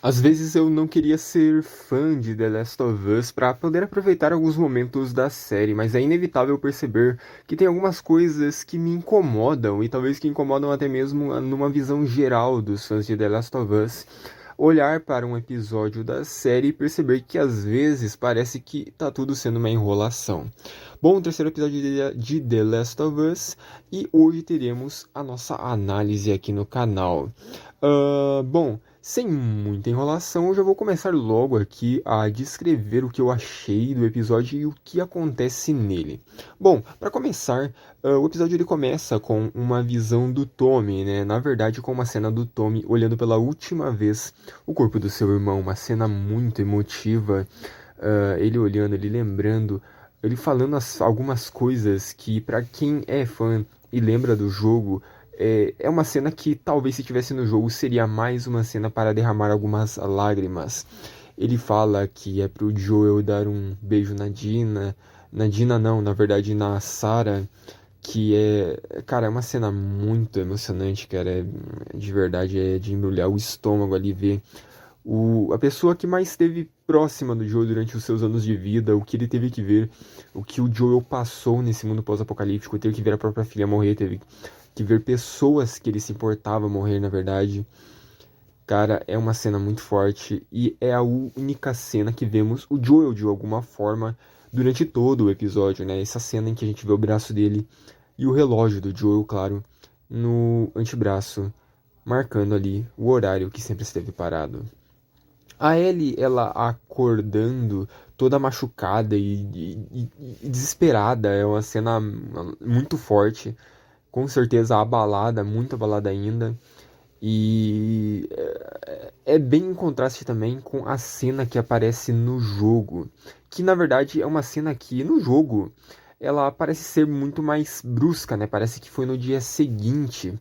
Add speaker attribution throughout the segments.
Speaker 1: Às vezes eu não queria ser fã de The Last of Us para poder aproveitar alguns momentos da série, mas é inevitável perceber que tem algumas coisas que me incomodam e talvez que incomodam até mesmo numa visão geral dos fãs de The Last of Us. Olhar para um episódio da série e perceber que às vezes parece que tá tudo sendo uma enrolação. Bom, o terceiro episódio de The Last of Us e hoje teremos a nossa análise aqui no canal. Bom, sem muita enrolação, eu já vou começar logo aqui a descrever o que eu achei do episódio e o que acontece nele. Bom, para começar, o episódio ele começa com uma visão do Tommy, né? Na verdade, com uma cena do Tommy olhando pela última vez o corpo do seu irmão, uma cena muito emotiva. Ele olhando, ele lembrando, ele falando algumas coisas que, para quem é fã e lembra do jogo, é uma cena que talvez se tivesse no jogo seria mais uma cena para derramar algumas lágrimas. Ele fala que é pro Joel dar um beijo na Dina. Na Dina não, na verdade na Sarah. Que cara, é uma cena muito emocionante, cara. De verdade, é de embrulhar o estômago ali ver a pessoa que mais esteve próxima do Joel durante os seus anos de vida, o que ele teve que ver, o que o Joel passou nesse mundo pós-apocalíptico, teve que ver a própria filha morrer, teve que ver pessoas que ele se importava morrer, na verdade. Cara, é uma cena muito forte e é a única cena que vemos o Joel de alguma forma durante todo o episódio, né? Essa cena em que a gente vê o braço dele e o relógio do Joel, claro, no antebraço, marcando ali o horário que sempre esteve parado. A Ellie, ela acordando toda machucada e desesperada, é uma cena muito forte, com certeza abalada, muito abalada ainda. E é bem em contraste também com a cena que aparece no jogo, que na verdade é uma cena que no jogo ela parece ser muito mais brusca, né? Parece que foi no dia seguinte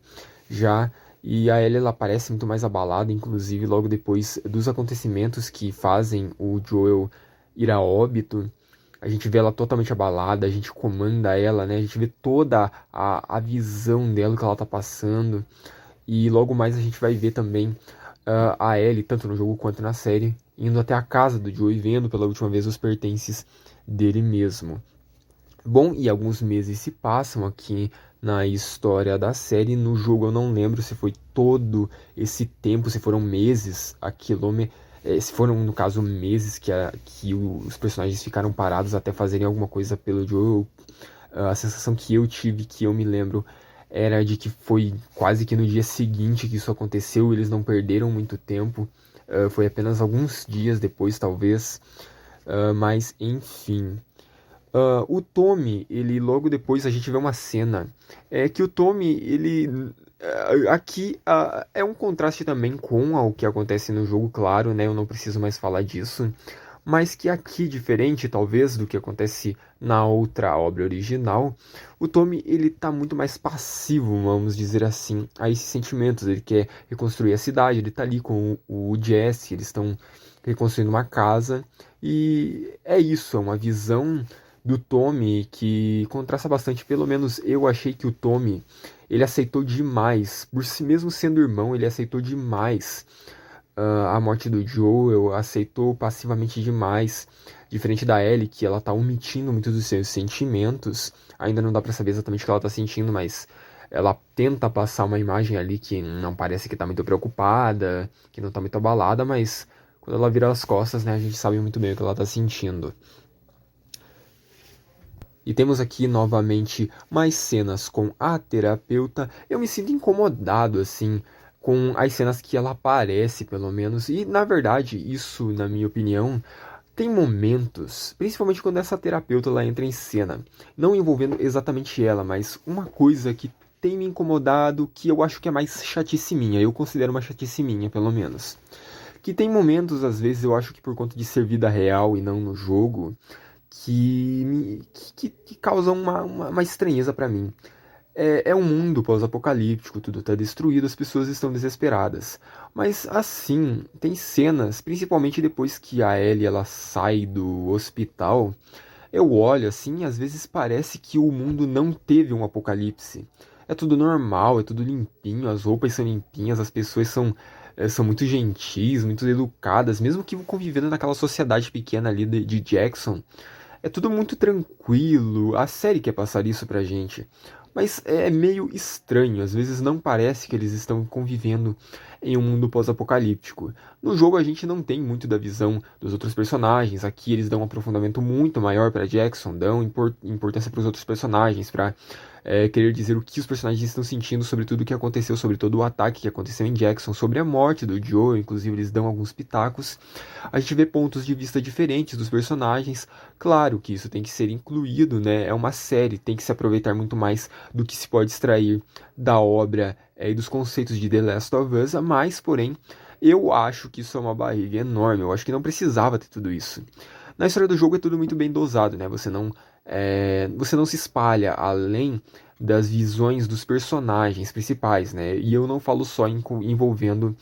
Speaker 1: já, e a Ellie ela parece muito mais abalada, inclusive logo depois dos acontecimentos que fazem o Joel ir a óbito. A gente vê ela totalmente abalada, a gente comanda ela, né? A gente vê toda a visão dela, o que ela tá passando. E logo mais a gente vai ver também a Ellie, tanto no jogo quanto na série, indo até a casa do Joe e vendo pela última vez os pertences dele mesmo. Bom, e alguns meses se passam aqui na história da série. No jogo eu não lembro se foi todo esse tempo, se foram meses, se foram, no caso, meses que os personagens ficaram parados até fazerem alguma coisa pelo Joel. A sensação que eu tive, que eu me lembro, era de que foi quase que no dia seguinte que isso aconteceu, eles não perderam muito tempo, foi apenas alguns dias depois, talvez, mas enfim. O Tommy, ele logo depois a gente vê uma cena, que o Tommy, ele aqui é um contraste também com o que acontece no jogo, claro, né? Eu não preciso mais falar disso, mas que aqui, diferente talvez do que acontece na outra obra original, o Tommy ele tá muito mais passivo, vamos dizer assim, a esses sentimentos. Ele quer reconstruir a cidade, ele tá ali com o Jesse, eles estão reconstruindo uma casa, e é isso, é uma visão do Tommy que contrasta bastante. Pelo menos eu achei que o Tommy ele aceitou demais, por si mesmo sendo irmão, ele aceitou demais a morte do Joel, aceitou passivamente demais, diferente da Ellie, que ela tá omitindo muitos dos seus sentimentos. Ainda não dá pra saber exatamente o que ela tá sentindo, mas ela tenta passar uma imagem ali que não parece que tá muito preocupada, que não tá muito abalada, mas quando ela vira as costas, né, a gente sabe muito bem o que ela tá sentindo. E temos aqui novamente mais cenas com a terapeuta. Eu me sinto incomodado, assim, com as cenas que ela aparece, pelo menos. E, na verdade, isso, na minha opinião, tem momentos, principalmente quando essa terapeuta ela entra em cena, não envolvendo exatamente ela, mas uma coisa que tem me incomodado, que eu acho que é mais chatice minha. Eu considero uma chatice minha, pelo menos. Que tem momentos, às vezes, eu acho que por conta de ser vida real e não no jogo, que causam uma estranheza pra mim. É um mundo pós-apocalíptico, tudo tá destruído, as pessoas estão desesperadas. Mas assim, tem cenas, principalmente depois que a Ellie ela sai do hospital, eu olho assim, às vezes parece que o mundo não teve um apocalipse. É tudo normal, é tudo limpinho, as roupas são limpinhas, as pessoas são muito gentis, muito educadas, mesmo que convivendo naquela sociedade pequena ali de Jackson. É tudo muito tranquilo, a série quer passar isso pra gente. Mas é meio estranho, às vezes não parece que eles estão convivendo em um mundo pós-apocalíptico. No jogo a gente não tem muito da visão dos outros personagens, aqui eles dão um aprofundamento muito maior para Jackson, dão importância para os outros personagens, para querer dizer o que os personagens estão sentindo sobre tudo o que aconteceu, sobre todo o ataque que aconteceu em Jackson, sobre a morte do Joe, inclusive eles dão alguns pitacos. A gente vê pontos de vista diferentes dos personagens. Claro que isso tem que ser incluído, né? É uma série, tem que se aproveitar muito mais do que se pode extrair da obra e dos conceitos de The Last of Us, mas, porém, eu acho que isso é uma barriga enorme. Eu acho que não precisava ter tudo isso. Na história do jogo é tudo muito bem dosado, né? Você não se espalha além das visões dos personagens principais, né? E eu não falo só envolvendo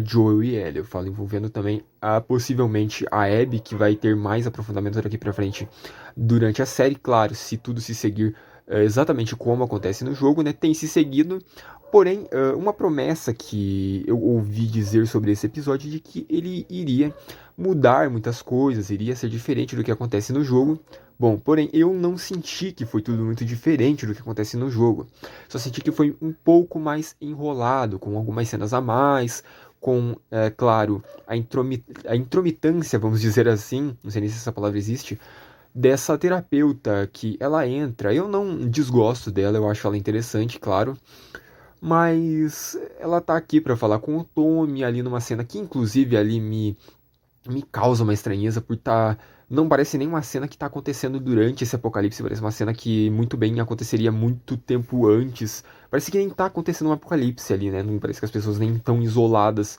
Speaker 1: Joel e Ellie, eu falo envolvendo também possivelmente a Abby, que vai ter mais aprofundamento daqui pra frente durante a série, claro, se tudo se seguir exatamente como acontece no jogo, né? Tem se seguido. Porém, uma promessa que eu ouvi dizer sobre esse episódio de que ele iria mudar muitas coisas, iria ser diferente do que acontece no jogo. Bom, porém, eu não senti que foi tudo muito diferente do que acontece no jogo. Só senti que foi um pouco mais enrolado, com algumas cenas a mais, com, claro, a intromitância, vamos dizer assim, não sei nem se essa palavra existe, dessa terapeuta que ela entra. Eu não desgosto dela, eu acho ela interessante, claro. Mas ela tá aqui pra falar com o Tommy ali numa cena que inclusive ali me causa uma estranheza por tá. Não parece nem uma cena que tá acontecendo durante esse apocalipse, parece uma cena que muito bem aconteceria muito tempo antes. Parece que nem tá acontecendo um apocalipse ali, né? Não parece que as pessoas nem estão isoladas,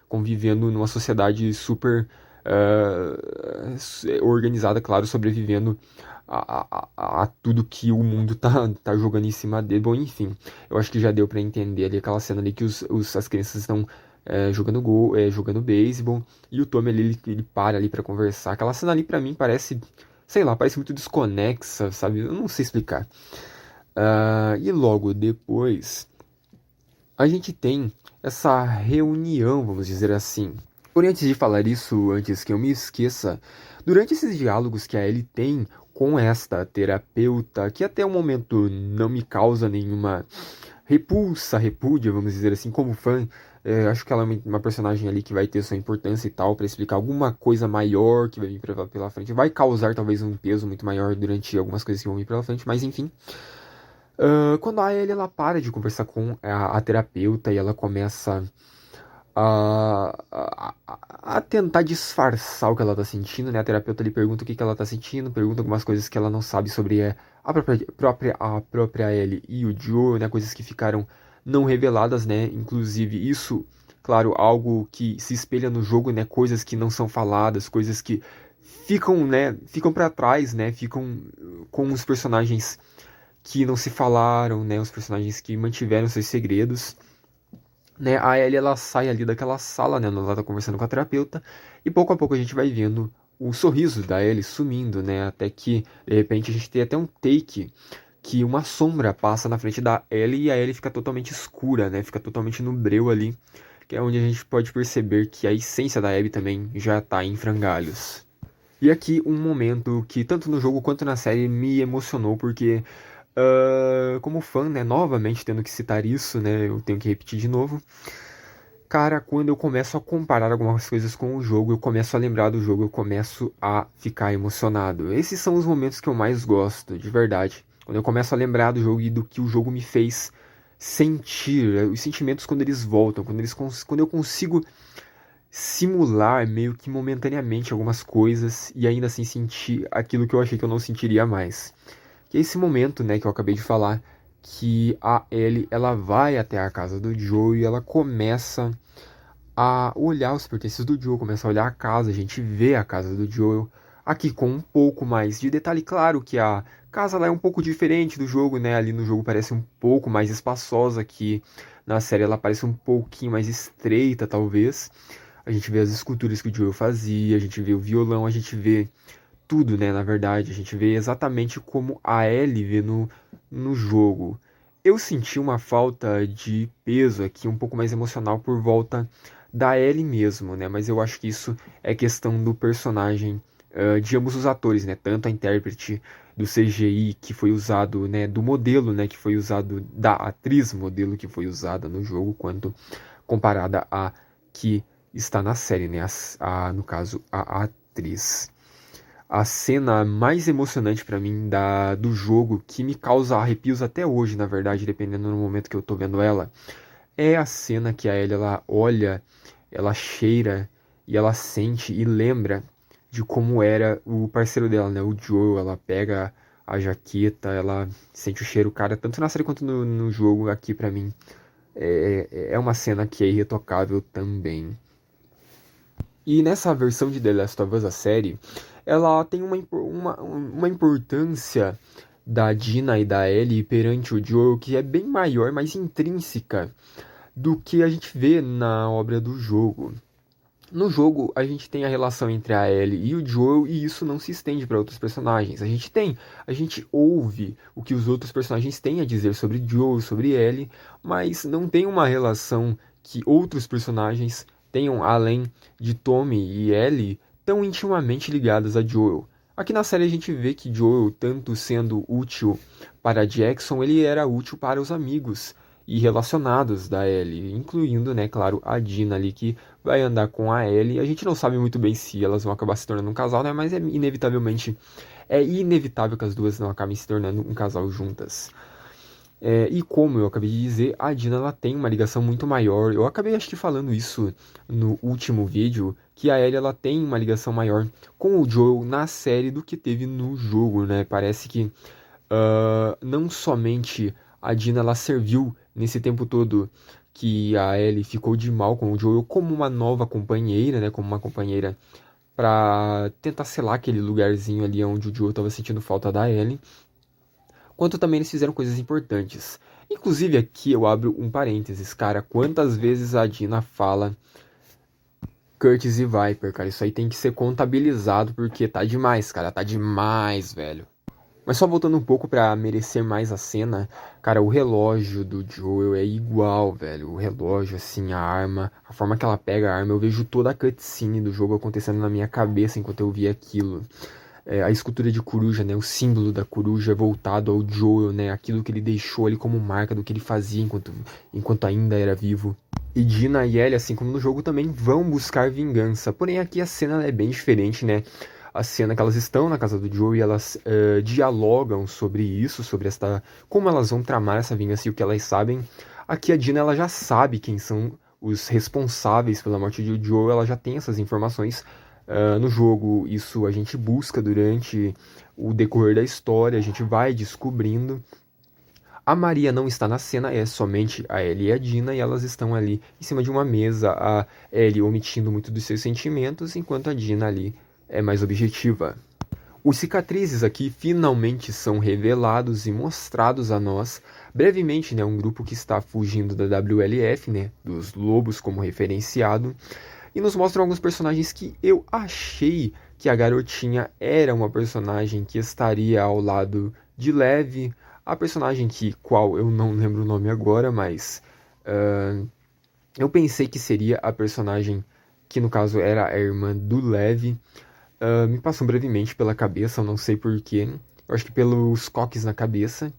Speaker 1: convivendo numa sociedade super organizada, claro, sobrevivendo a tudo que o mundo tá jogando em cima dele. Bom, enfim, eu acho que já deu pra entender ali aquela cena ali que as crianças estão jogando beisebol e o Tommy ali, ele para ali pra conversar. Aquela cena ali pra mim parece, sei lá, parece muito desconexa, sabe? Eu não sei explicar. E logo depois a gente tem essa reunião, vamos dizer assim. Porém, antes de falar isso, antes que eu me esqueça, durante esses diálogos que a Ellie tem com esta terapeuta, que até o momento não me causa nenhuma repúdia, vamos dizer assim, como fã, acho que ela é uma personagem ali que vai ter sua importância e tal, pra explicar alguma coisa maior que vai vir pela frente. Vai causar talvez um peso muito maior durante algumas coisas que vão vir pela frente, mas enfim. Quando a Ellie ela para de conversar com a terapeuta e ela começa a tentar disfarçar o que ela tá sentindo, né? A terapeuta lhe pergunta o que que ela tá sentindo, pergunta algumas coisas que ela não sabe sobre a própria Ellie e o Joe, né? Coisas que ficaram não reveladas, né? Inclusive isso, claro, algo que se espelha no jogo, né? Coisas que não são faladas, coisas que ficam, né? Ficam para trás, né? Ficam com os personagens que não se falaram, né? Os personagens que mantiveram seus segredos, né? A Ellie ela sai ali daquela sala, né? Ela tá conversando com a terapeuta e pouco a pouco a gente vai vendo o sorriso da Ellie sumindo, né? Até que de repente a gente tem até um take que uma sombra passa na frente da Ellie e a Ellie fica totalmente escura, né? Fica totalmente no breu ali, que é onde a gente pode perceber que a essência da Abby também já tá em frangalhos. E aqui um momento que tanto no jogo quanto na série me emocionou porque como fã, né, novamente tendo que citar isso, né, eu tenho que repetir de novo. Cara, quando eu começo a comparar algumas coisas com o jogo, eu começo a lembrar do jogo, eu começo a ficar emocionado. Esses são os momentos que eu mais gosto, de verdade. Quando eu começo a lembrar do jogo e do que o jogo me fez sentir, os sentimentos quando eles voltam, quando eu consigo simular meio que momentaneamente algumas coisas e ainda assim sentir aquilo que eu achei que eu não sentiria mais. Que é esse momento, né, que eu acabei de falar, que a Ellie, ela vai até a casa do Joe e ela começa a olhar os pertences do Joe, começa a olhar a casa, a gente vê a casa do Joel, Aqui com um pouco mais de detalhe, claro que a casa lá é um pouco diferente do jogo, né? Ali no jogo parece um pouco mais espaçosa, aqui na série ela parece um pouquinho mais estreita, talvez. A gente vê as esculturas que o Joel fazia, a gente vê o violão, a gente vê tudo, né? Na verdade, a gente vê exatamente como a Ellie vê no jogo. Eu senti uma falta de peso aqui, um pouco mais emocional por volta da Ellie mesmo, né? Mas eu acho que isso é questão do personagem, de ambos os atores, né? Tanto a intérprete do CGI que foi usado, né? Do modelo, né? Que foi usado, da atriz modelo que foi usada no jogo, quanto comparada a que está na série, né? No caso, a atriz. A cena mais emocionante pra mim do jogo, que me causa arrepios até hoje, na verdade, dependendo do momento que eu tô vendo ela, é a cena que a Ellie ela olha, ela cheira e ela sente e lembra de como era o parceiro dela, né? O Joel. Ela pega a jaqueta, ela sente o cheiro, cara, tanto na série quanto no jogo aqui pra mim. É uma cena que é irretocável também. E nessa versão de The Last of Us, a série, ela tem uma importância da Dina e da Ellie perante o Joel que é bem maior, mais intrínseca do que a gente vê na obra do jogo. No jogo, a gente tem a relação entre a Ellie e o Joel e isso não se estende para outros personagens. A gente ouve o que os outros personagens têm a dizer sobre Joel, sobre Ellie, mas não tem uma relação que outros personagens tenham além de Tommy e Ellie tão intimamente ligadas a Joel. Aqui na série a gente vê que Joel, tanto sendo útil para Jackson, ele era útil para os amigos e relacionados da Ellie, incluindo, né, claro, a Dina ali que vai andar com a Ellie. A gente não sabe muito bem se elas vão acabar se tornando um casal, né, mas é inevitável que as duas não acabem se tornando um casal juntas. E como eu acabei de dizer, a Dina ela tem uma ligação muito maior. Eu acabei acho que falando isso no último vídeo, que a Ellie ela tem uma ligação maior com o Joel na série do que teve no jogo, né? Parece que não somente a Dina ela serviu nesse tempo todo que a Ellie ficou de mal com o Joel como uma nova companheira, né? Como uma companheira para tentar selar aquele lugarzinho ali onde o Joel estava sentindo falta da Ellie, quanto também eles fizeram coisas importantes. Inclusive aqui eu abro um parênteses, cara, quantas vezes a Dina fala Curtis e Viper, cara, isso aí tem que ser contabilizado porque tá demais, cara, tá demais, velho. Mas só voltando um pouco pra merecer mais a cena, cara, o relógio do Joel é igual, velho. O relógio, assim, a arma, a forma que ela pega a arma, eu vejo toda a cutscene do jogo acontecendo na minha cabeça enquanto eu via aquilo. A escultura de coruja, né, o símbolo da coruja voltado ao Joel, né, aquilo que ele deixou ali como marca do que ele fazia enquanto ainda era vivo. E Dina e Ellie, assim como no jogo, também vão buscar vingança. Porém, aqui a cena é bem diferente, né? A cena que elas estão na casa do Joe e elas dialogam sobre isso, sobre como elas vão tramar essa vingança e o que elas sabem. Aqui a Dina ela já sabe quem são os responsáveis pela morte de Joe, ela já tem essas informações no jogo. Isso a gente busca durante o decorrer da história, a gente vai descobrindo. A Maria não está na cena, é somente a Ellie e a Dina, e elas estão ali em cima de uma mesa, a Ellie omitindo muito dos seus sentimentos, enquanto a Dina ali é mais objetiva. Os cicatrizes aqui finalmente são revelados e mostrados a nós, brevemente, né, um grupo que está fugindo da WLF, né, dos lobos como referenciado, e nos mostram alguns personagens que eu achei que a garotinha era uma personagem que estaria ao lado de Lev, a personagem qual eu não lembro o nome agora, mas eu pensei que seria a personagem que no caso era a irmã do Lev. Me passou brevemente pela cabeça, eu não sei porquê. Eu acho que pelos coques na cabeça.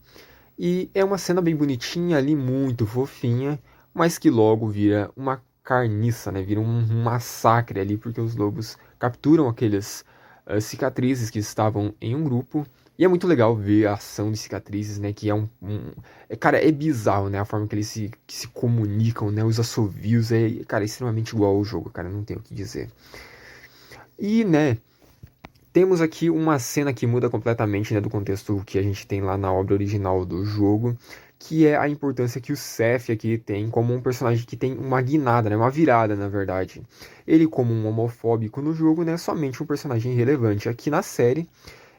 Speaker 1: E é uma cena bem bonitinha ali, muito fofinha, mas que logo vira uma carniça, né? Vira um massacre ali, porque os lobos capturam aqueles cicatrizes que estavam em um grupo. E é muito legal ver a ação de cicatrizes, né? Que é cara, é bizarro, né? A forma que eles que se comunicam, né? Os assovios, cara, é extremamente igual ao jogo, cara, não tenho o que dizer. E, né, Temos aqui uma cena que muda completamente, né, do contexto que a gente tem lá na obra original do jogo, que é a importância que o Seth aqui tem como um personagem que tem uma guinada, né, uma virada, na verdade. Ele, como um homofóbico no jogo, né, é somente um personagem relevante. Aqui na série,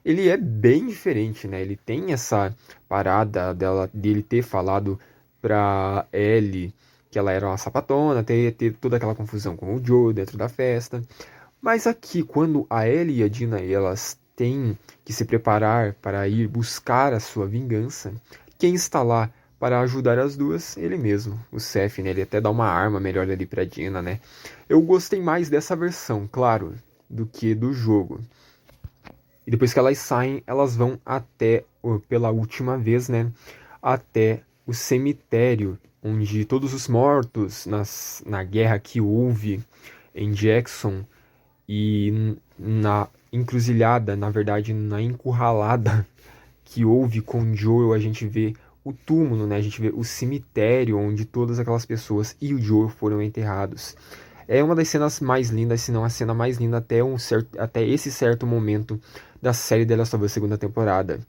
Speaker 1: ele é bem diferente, né? Ele tem essa parada dele ter falado pra Ellie que ela era uma sapatona, ter toda aquela confusão com o Joe dentro da festa. Mas aqui, quando a Ellie e a Dina elas têm que se preparar para ir buscar a sua vingança, quem está lá para ajudar as duas? Ele mesmo, o Seth, né? Ele até dá uma arma melhor ali pra Dina, né? Eu gostei mais dessa versão, claro, do que do jogo. E depois que elas saem, elas vão até, pela última vez, né? Até o cemitério, onde todos os mortos na guerra que houve em Jackson e na encruzilhada, na verdade, na encurralada que houve com Joel, a gente vê o túmulo, né? A gente vê o cemitério onde todas aquelas pessoas e o Joel foram enterrados. É uma das cenas mais lindas, se não a cena mais linda até esse certo momento da série The Last of Us segunda temporada.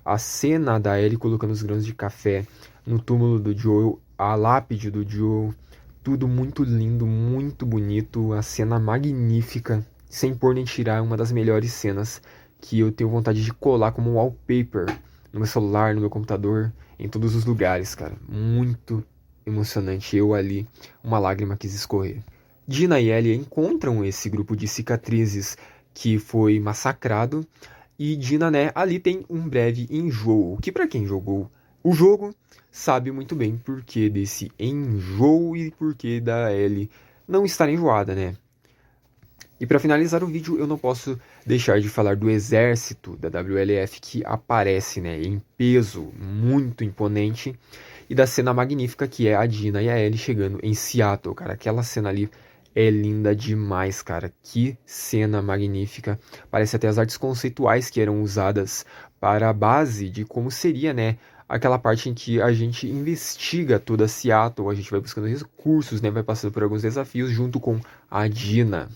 Speaker 1: A cena da Ellie colocando os grãos de café no túmulo do Joel, a lápide do Joel, tudo muito lindo, muito bonito, a cena magnífica, sem pôr nem tirar, uma das melhores cenas que eu tenho vontade de colar como wallpaper no meu celular, no meu computador, em todos os lugares, cara. Muito emocionante. Eu ali, uma lágrima quis escorrer. Dina e Ellie encontram esse grupo de cicatrizes que foi massacrado e Dina, né, ali tem um breve enjoo, que para quem jogou o jogo sabe muito bem por que desse enjoo e por que da Ellie não estar enjoada, né? E para finalizar o vídeo, eu não posso deixar de falar do exército da WLF que aparece, né, em peso muito imponente e da cena magnífica que é a Dina e a Ellie chegando em Seattle, cara. Aquela cena ali é linda demais, cara. Que cena magnífica. Parece até as artes conceituais que eram usadas para a base de como seria, né, aquela parte em que a gente investiga toda Seattle, a gente vai buscando recursos, né, vai passando por alguns desafios junto com a Dina.